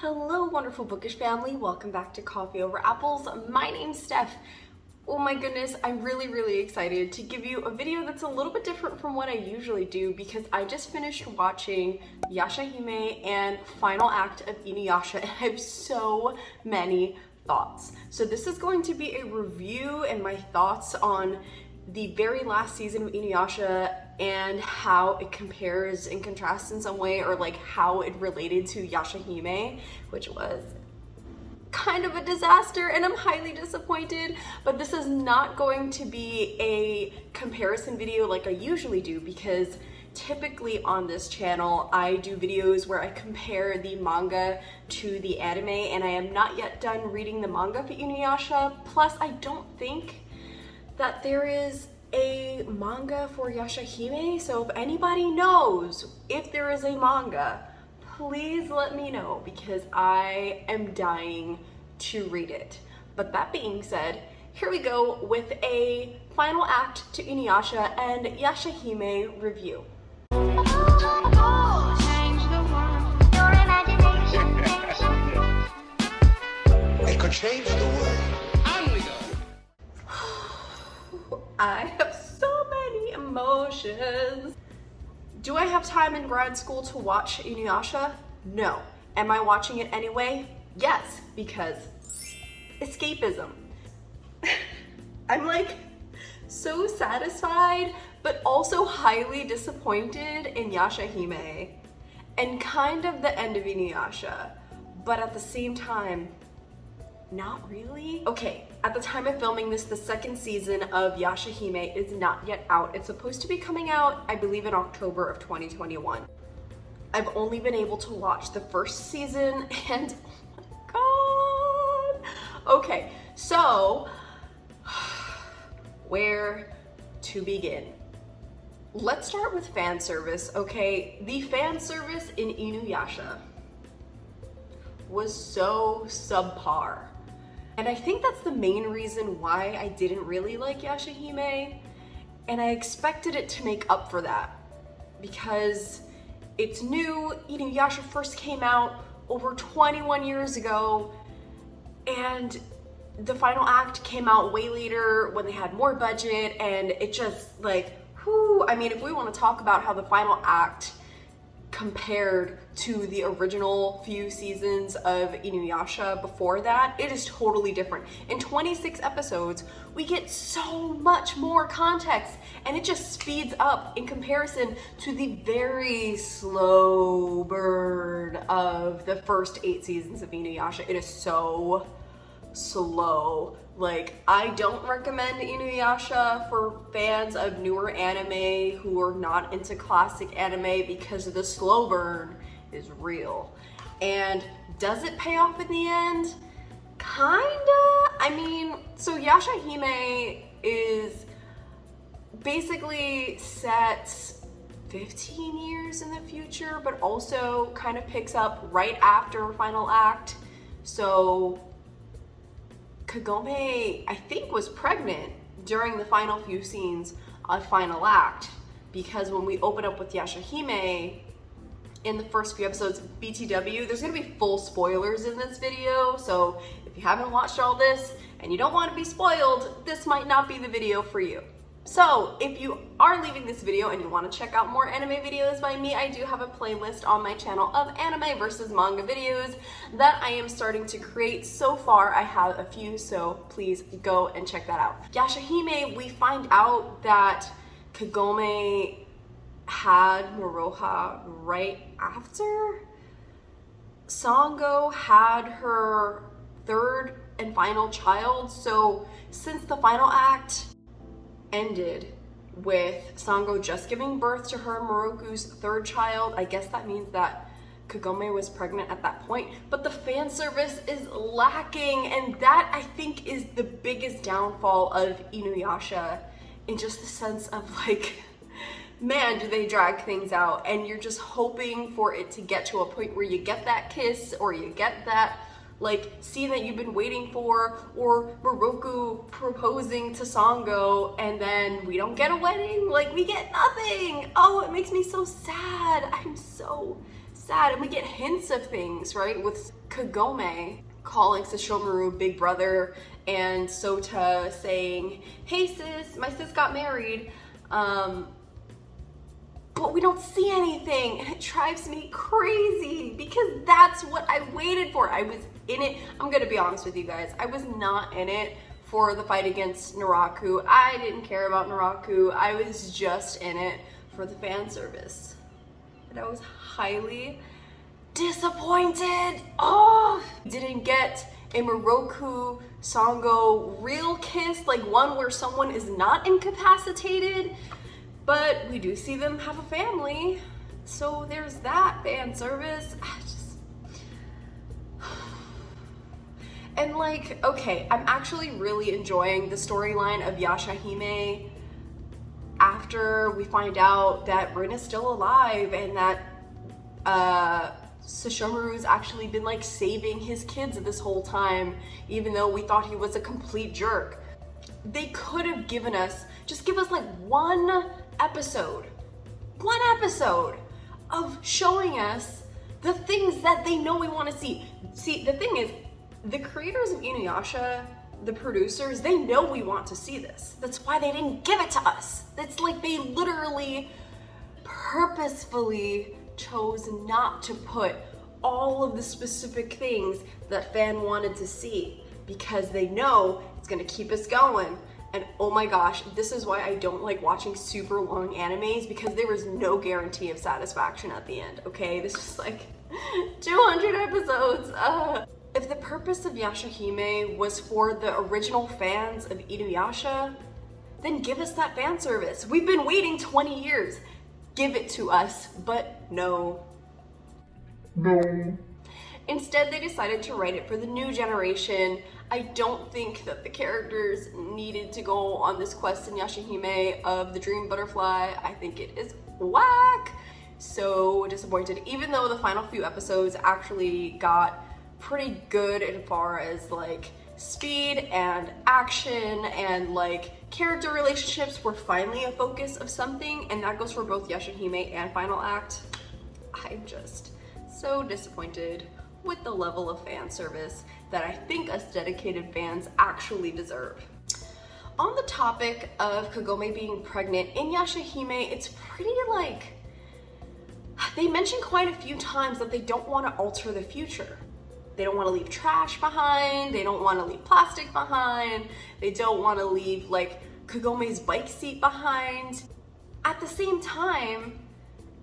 Hello, wonderful bookish family. Welcome back to Coffee Over Apples. My name's Steph. Oh my goodness, I'm really excited to give you a video that's a little bit different from what I usually do because I just finished watching Yashahime and final act of Inuyasha and I have so many thoughts. So this is going to be a review and my thoughts on the very last season of Inuyasha and how it compares and contrasts in some way, or like how it related to Yashahime, which was kind of a disaster and I'm highly disappointed. But this is not going to be a comparison video like I usually do, because typically on this channel I do videos where I compare the manga to the anime, and I am not yet done reading the manga for Inuyasha. Plus I don't think that there is a manga for Yashahime, so if anybody knows if there is a manga, please let me know because I am dying to read it. But that being said, here we go with a final act to Inuyasha and Yashahime review. It could change the world. I have so many emotions. Do I have time in grad school to watch Inuyasha? No. Am I watching it anyway? Yes, because escapism. I'm like so satisfied, but also highly disappointed in Yashahime and kind of the end of Inuyasha, but at the same time, not really. Okay, at the time of filming this, the second season of Yashahime is not yet out. It's supposed to be coming out, I believe, in October of 2021. I've only been able to watch the first season and oh my god. Okay, so where to begin? Let's start with fan service, okay? The fan service in Inuyasha was so subpar. And I think that's the main reason why I didn't really like Yashahime, and I expected it to make up for that because it's new. Inuyasha first came out over 21 years ago, and the final act came out way later when they had more budget, and it just like, whew. I mean, if we want to talk about how the final act compared to the original few seasons of Inuyasha before that, it is totally different. In 26 episodes, we get so much more context, and it just speeds up in comparison to the very slow burn of the first 8 seasons of Inuyasha. It is so slow. Like, I don't recommend Inuyasha for fans of newer anime who are not into classic anime because the slow burn is real. And does it pay off in the end? Kinda. I mean, so Yashahime is basically set 15 years in the future, but also kind of picks up right after final act. So Kagome, I think, was pregnant during the final few scenes of final act, because when we open up with Yashahime in the first few episodes of BTW, there's gonna be full spoilers in this video, so if you haven't watched all this and you don't want to be spoiled, this might not be the video for you. So if you are leaving this video and you want to check out more anime videos by me, I do have a playlist on my channel of anime versus manga videos that I am starting to create. So far I have a few, so please go and check that out. Yashahime, we find out that Kagome had Miroku right after Sango had her third and final child. So since the final act ended with Sango just giving birth to her Miroku's third child, I guess that means that Kagome was pregnant at that point, but the fan service is lacking, and that I think is the biggest downfall of Inuyasha, in just the sense of like, man, do they drag things out, and you're just hoping for it to get to a point where you get that kiss, or you get that like scene that you've been waiting for, or Miroku proposing to Sango, and then we don't get a wedding, like we get nothing. Oh, it makes me so sad. I'm so sad. And we get hints of things, right? With Kagome calling Sesshomaru big brother, and Sota saying, hey sis, my sis got married. But we don't see anything, and it drives me crazy because that's what I waited for. I was in it. I'm gonna be honest with you guys. I was not in it for the fight against Naraku. I didn't care about Naraku. I was just in it for the fan service. And I was highly disappointed. Oh, didn't get a Miroku Sango real kiss, like one where someone is not incapacitated, but we do see them have a family. So there's that fan service. And like, okay, I'm actually really enjoying the storyline of Yashahime after we find out that Rin is still alive and that Sesshomaru's actually been like saving his kids this whole time, even though we thought he was a complete jerk. They could have given us, just give us like one episode of showing us the things that they know we want to see. See, the thing is, the creators of Inuyasha, the producers, they know we want to see this. That's why they didn't give it to us. It's like they literally purposefully chose not to put all of the specific things that fan wanted to see because they know it's gonna keep us going. And oh my gosh, this is why I don't like watching super long animes, because there was no guarantee of satisfaction at the end, okay? This was like 200 episodes. If the purpose of Yashahime was for the original fans of Inuyasha, then give us that fan service. We've been waiting 20 years. Give it to us, but no. No. Instead, they decided to write it for the new generation. I don't think that the characters needed to go on this quest in Yashahime of the dream butterfly. I think it is whack. So disappointed, even though the final few episodes actually got pretty good as far as like speed and action and like character relationships were finally a focus of something, and that goes for both Yashahime and final act. I'm just so disappointed with the level of fan service that I think us dedicated fans actually deserve. On the topic of Kagome being pregnant, in Yashahime, it's pretty like, they mention quite a few times that they don't want to alter the future. They don't want to leave trash behind, they don't want to leave plastic behind, they don't want to leave like Kagome's bike seat behind. At the same time,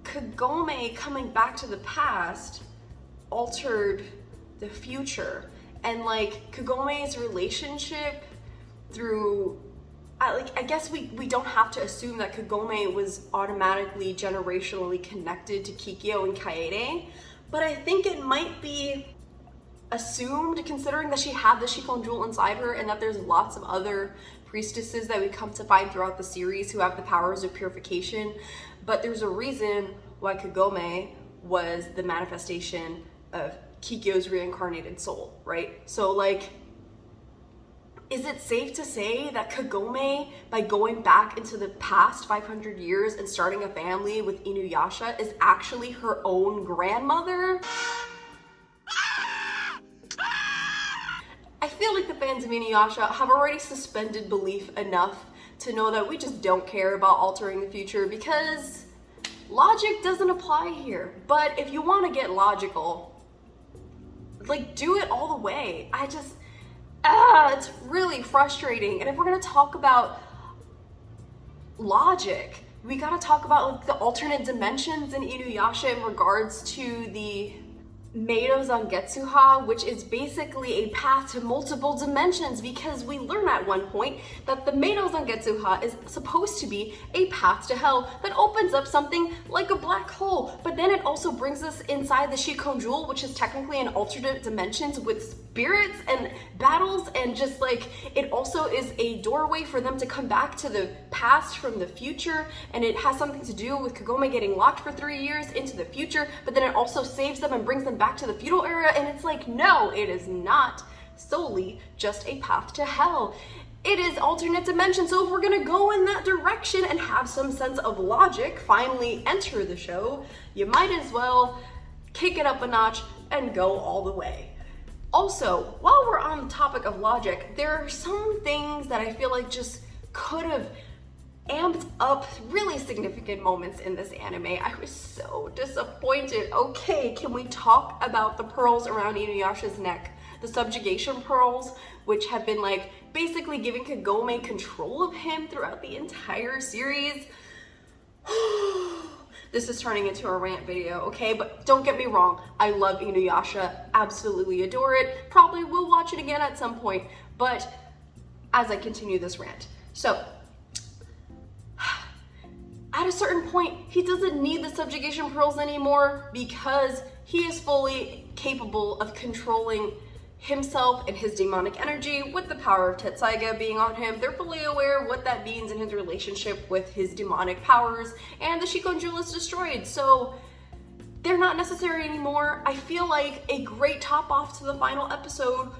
Kagome coming back to the past altered the future, and like Kagome's relationship through, I guess we don't have to assume that Kagome was automatically generationally connected to Kikyo and Kaede, but I think it might be assumed considering that she had the Shikon jewel inside her and that there's lots of other priestesses that we come to find throughout the series who have the powers of purification. But there's a reason why Kagome was the manifestation of Kikyo's reincarnated soul, right? So like, is it safe to say that Kagome, by going back into the past 500 years and starting a family with Inuyasha, is actually her own grandmother? I feel like the fans of Inuyasha have already suspended belief enough to know that we just don't care about altering the future because logic doesn't apply here. But if you want to get logical, like, do it all the way. It's really frustrating. And if we're gonna talk about logic, we gotta talk about like the alternate dimensions in Inuyasha in regards to the meido zangetsuha, which is basically a path to multiple dimensions, because we learn at one point that the meido zangetsuha is supposed to be a path to hell that opens up something like a black hole, but then it also brings us inside the Shikon jewel, which is technically an alternate dimensions with spirits and battles, and just like, it also is a doorway for them to come back to the past from the future, and it has something to do with Kagome getting locked for 3 years into the future, but then it also saves them and brings them back to the feudal era. And it's like, no, it is not solely just a path to hell. It is alternate dimension. So if we're gonna go in that direction and have some sense of logic finally enter the show, you might as well kick it up a notch, and go all the way. Also, while we're on the topic of logic, there are some things that I feel like just could have amped up really significant moments in this anime. I was so disappointed. Okay, can we talk about the pearls around Inuyasha's neck? The subjugation pearls, which have been like basically giving Kagome control of him throughout the entire series. This is turning into a rant video, okay? But don't get me wrong, I love Inuyasha, absolutely adore it. Probably will watch it again at some point, but as I continue this rant. So, at a certain point, he doesn't need the subjugation pearls anymore because he is fully capable of controlling himself and his demonic energy with the power of Tetsaiga being on him. They're fully aware of what that means in his relationship with his demonic powers, and the Shikon Jewel is destroyed, so they're not necessary anymore. I feel like a great top off to the final episode,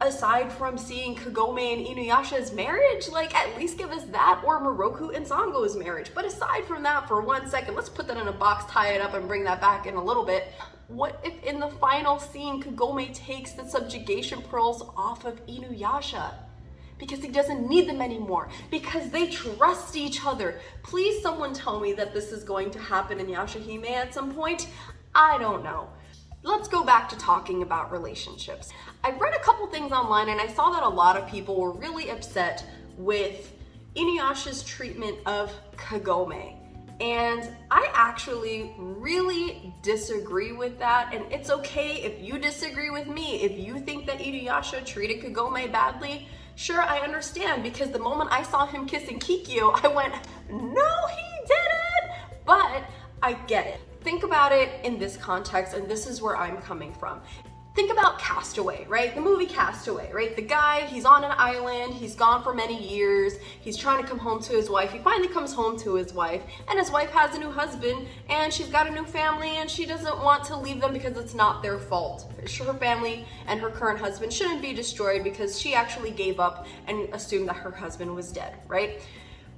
aside from seeing Kagome and Inuyasha's marriage, like at least give us that, or Miroku and Sango's marriage. But aside from that, for 1 second, let's put that in a box, tie it up, and bring that back in a little bit. What if in the final scene, Kagome takes the subjugation pearls off of Inuyasha? Because he doesn't need them anymore. Because they trust each other. Please someone tell me that this is going to happen in Yashahime at some point. I don't know. Let's go back to talking about relationships. I read a couple things online and I saw that a lot of people were really upset with Inuyasha's treatment of Kagome. And I actually really disagree with that, and it's okay if you disagree with me. If you think that Inuyasha treated Kagome badly, sure, I understand, because the moment I saw him kissing Kikyo, I went, no, he didn't! But I get it. Think about it in this context, and this is where I'm coming from. Think about Castaway, right? The movie Castaway, right? The guy, he's on an island, he's gone for many years, he's trying to come home to his wife, he finally comes home to his wife, and his wife has a new husband, and she's got a new family, and she doesn't want to leave them because it's not their fault. Her family and her current husband shouldn't be destroyed because she actually gave up and assumed that her husband was dead, right?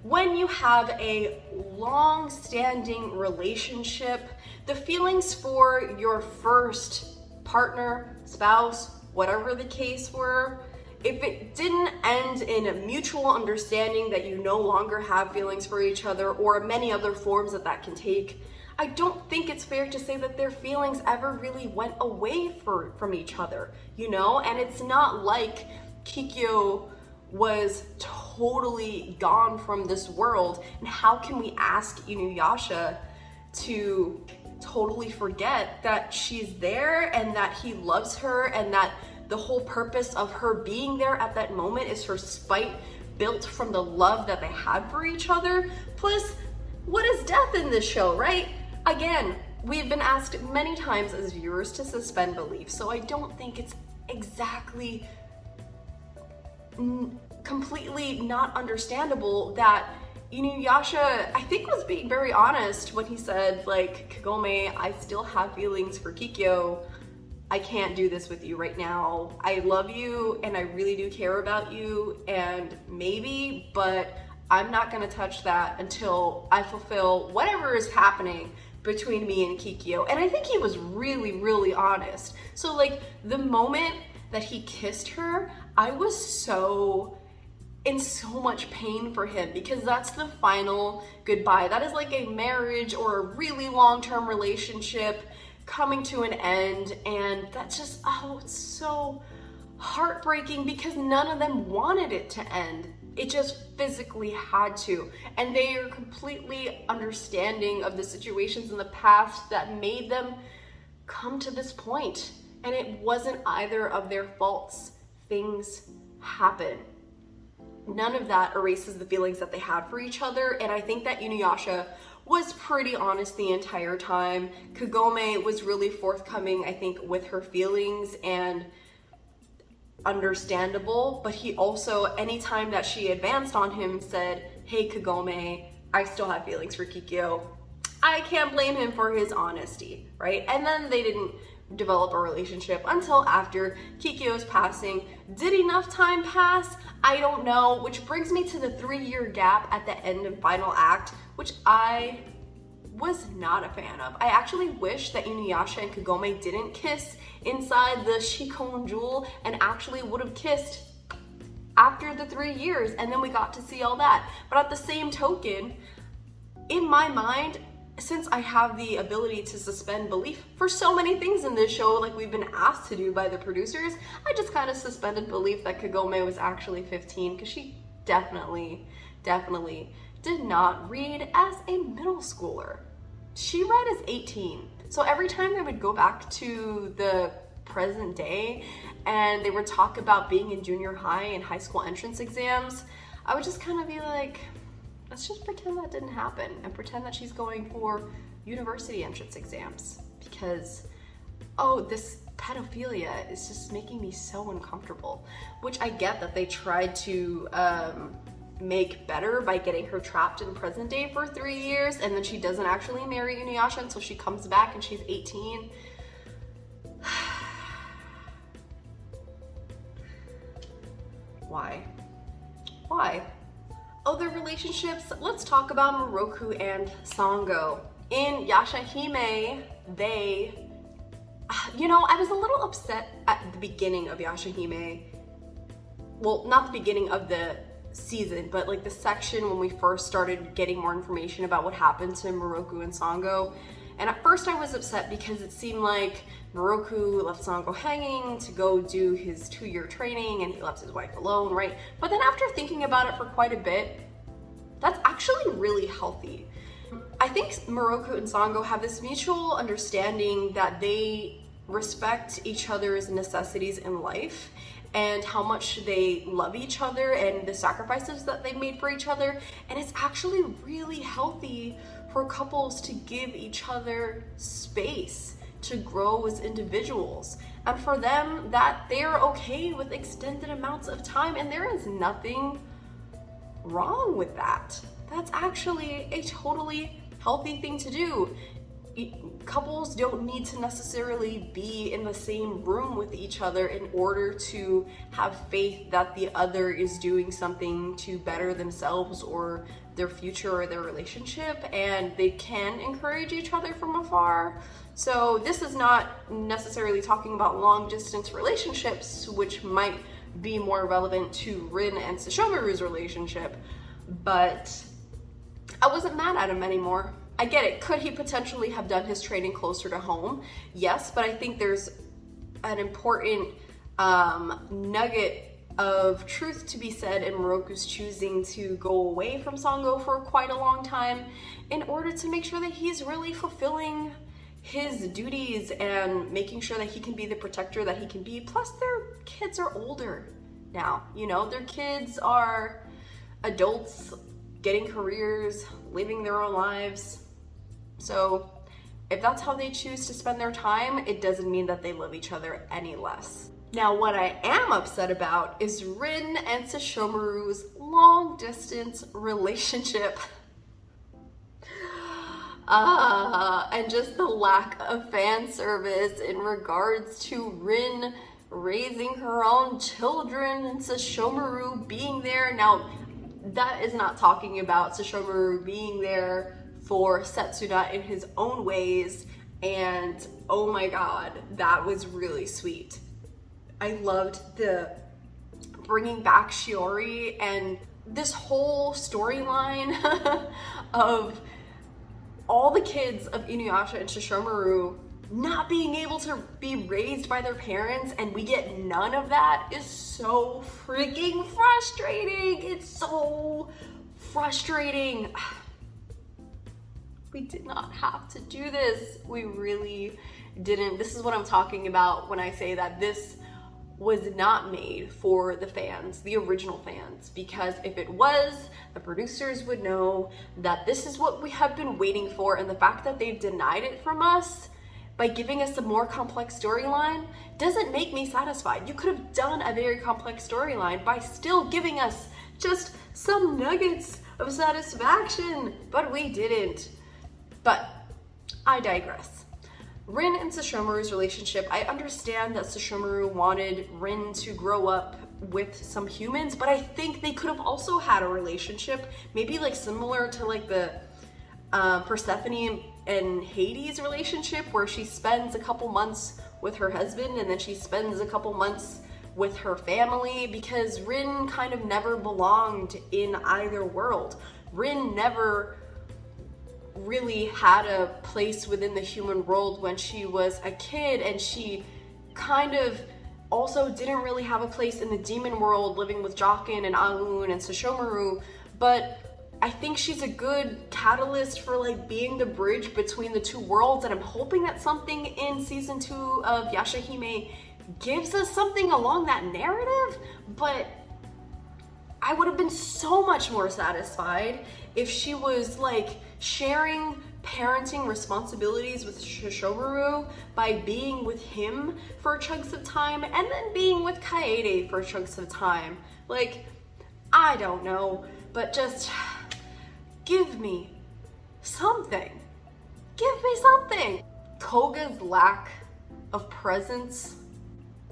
When you have a long-standing relationship, the feelings for your first partner, spouse, whatever the case were, if it didn't end in a mutual understanding that you no longer have feelings for each other, or many other forms that can take, I don't think it's fair to say that their feelings ever really went away from each other, you know? And it's not like Kikyo was totally gone from this world, and how can we ask Inuyasha to totally forget that she's there and that he loves her, and that the whole purpose of her being there at that moment is her spite built from the love that they had for each other? Plus, what is death in this show, right? Again, we've been asked many times as viewers to suspend belief, so I don't think it's exactly completely not understandable that Inuyasha, I think, was being very honest when he said, like, Kagome, I still have feelings for Kikyo. I can't do this with you right now. I love you and I really do care about you, and maybe, but I'm not gonna touch that until I fulfill whatever is happening between me and Kikyo. And I think he was really, really honest. So like the moment that he kissed her, I was in so much pain for him, because that's the final goodbye. That is like a marriage or a really long-term relationship coming to an end, and that's just, oh, it's so heartbreaking because none of them wanted it to end. It just physically had to, and they are completely understanding of the situations in the past that made them come to this point, and it wasn't either of their faults. Things happen. None of that erases the feelings that they had for each other, and I think that Inuyasha was pretty honest the entire time. Kagome was really forthcoming, I think, with her feelings and understandable, but he also, anytime that she advanced on him, said, hey Kagome, I still have feelings for Kikyo. I can't blame him for his honesty, right? And then they didn't develop a relationship until after Kikyo's passing. Did enough time pass? I don't know, which brings me to the 3-year gap at the end of final act, which I was not a fan of. I actually wish that Inuyasha and Kagome didn't kiss inside the Shikon Jewel and actually would have kissed after the 3 years, and then we got to see all that. But at the same token, in my mind, since I have the ability to suspend belief for so many things in this show, like we've been asked to do by the producers, I just kind of suspended belief that Kagome was actually 15, because she definitely did not read as a middle schooler. She read as 18. So every time they would go back to the present day and they would talk about being in junior high and high school entrance exams, I would just kind of be like, let's just pretend that didn't happen and pretend that she's going for university entrance exams, because, oh, this pedophilia is just making me so uncomfortable. Which I get that they tried to make better by getting her trapped in present day for 3 years, and then she doesn't actually marry Inuyasha until she comes back and she's 18. Why? Other relationships, let's talk about Miroku and Sango. In Yashahime, I was a little upset at the beginning of Yashahime. Well, not the beginning of the season, but like the section when we first started getting more information about what happened to Miroku and Sango. And at first I was upset because it seemed like Miroku left Sango hanging to go do his 2-year training and he left his wife alone, right? But then after thinking about it for quite a bit, that's actually really healthy. I think Miroku and Sango have this mutual understanding that they respect each other's necessities in life and how much they love each other and the sacrifices that they've made for each other. And it's actually really healthy for couples to give each other space to grow as individuals, and for them that they're okay with extended amounts of time, and there is nothing wrong with that. That's actually a totally healthy thing to do. Couples don't need to necessarily be in the same room with each other in order to have faith that the other is doing something to better themselves or their future or their relationship, and they can encourage each other from afar. So this is not necessarily talking about long distance relationships, which might be more relevant to Rin and Sesshomaru's relationship, but I wasn't mad at him anymore. I get it. Could he potentially have done his training closer to home? Yes, but I think there's an important nugget of truth to be said in Miroku's choosing to go away from Sango for quite a long time in order to make sure that he's really fulfilling his duties and making sure that he can be the protector that he can be. Plus, their kids are older now. You know, their kids are adults, getting careers, living their own lives. So if that's how they choose to spend their time, it doesn't mean that they love each other any less. Now, what I am upset about is Rin and Sesshomaru's long distance relationship. And just the lack of fan service in regards to Rin raising her own children and Sesshomaru being there. Now, that is not talking about Sesshomaru being there for Setsuna in his own ways, and oh my god, that was really sweet. I loved the bringing back Shiori and this whole storyline of all the kids of Inuyasha and Sesshomaru not being able to be raised by their parents, and we get none of that, is so freaking frustrating. It's so frustrating. We did not have to do this. We really didn't. This is what I'm talking about when I say that this was not made for the fans, the original fans, because if it was, the producers would know that this is what we have been waiting for, and the fact that they've denied it from us by giving us a more complex storyline doesn't make me satisfied. You could have done a very complex storyline by still giving us just some nuggets of satisfaction, but we didn't. But I digress. Rin and Sesshomaru's relationship, I understand that Sesshomaru wanted Rin to grow up with some humans, but I think they could have also had a relationship, maybe like similar to like the Persephone and Hades relationship, where she spends a couple months with her husband and then she spends a couple months with her family, because Rin kind of never belonged in either world. Rin never really had a place within the human world when she was a kid, and she kind of also didn't really have a place in the demon world living with Jokin and Aun and Sesshomaru, but I think she's a good catalyst for like being the bridge between the two worlds, and I'm hoping that something in season 2 of Yashahime gives us something along that narrative. But I would have been so much more satisfied if she was like sharing parenting responsibilities with Sesshomaru by being with him for chunks of time and then being with Kaede for chunks of time. Like, I don't know, but just give me something. Give me something. Koga's lack of presence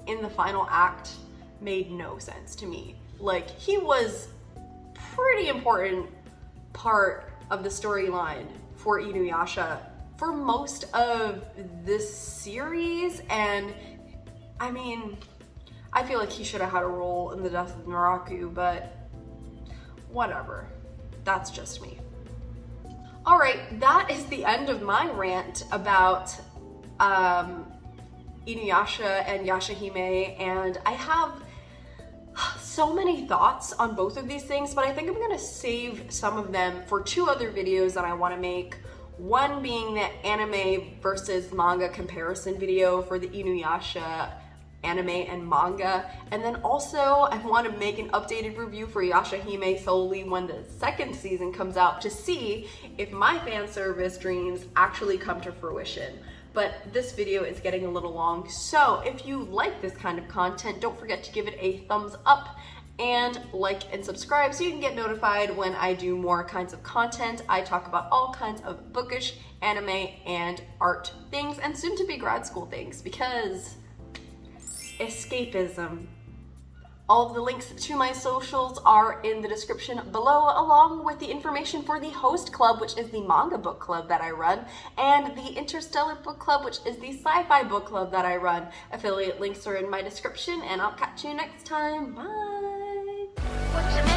in the final act made no sense to me. Like, he was pretty important part of the storyline for Inuyasha for most of this series, and I mean, I feel like he should have had a role in the death of Miroku, but whatever. That's just me. All right, that is the end of my rant about Inuyasha and Yashahime, and I have so many thoughts on both of these things, but I think I'm gonna save some of them for 2 other videos that I wanna make. One being the anime versus manga comparison video for the Inuyasha anime and manga, and then also I want to make an updated review for Yashahime solely when the 2nd season comes out, to see if my fan service dreams actually come to fruition. But this video is getting a little long, so if you like this kind of content, don't forget to give it a thumbs up and like and subscribe so you can get notified when I do more kinds of content. I talk about all kinds of bookish, anime, and art things, and soon to be grad school things, because escapism. All of the links to my socials are in the description below, along with the information for the host club, which is the manga book club that I run, and the Interstellar Book Club, which is the sci-fi book club that I run. Affiliate links are in my description, and I'll catch you next time. Bye!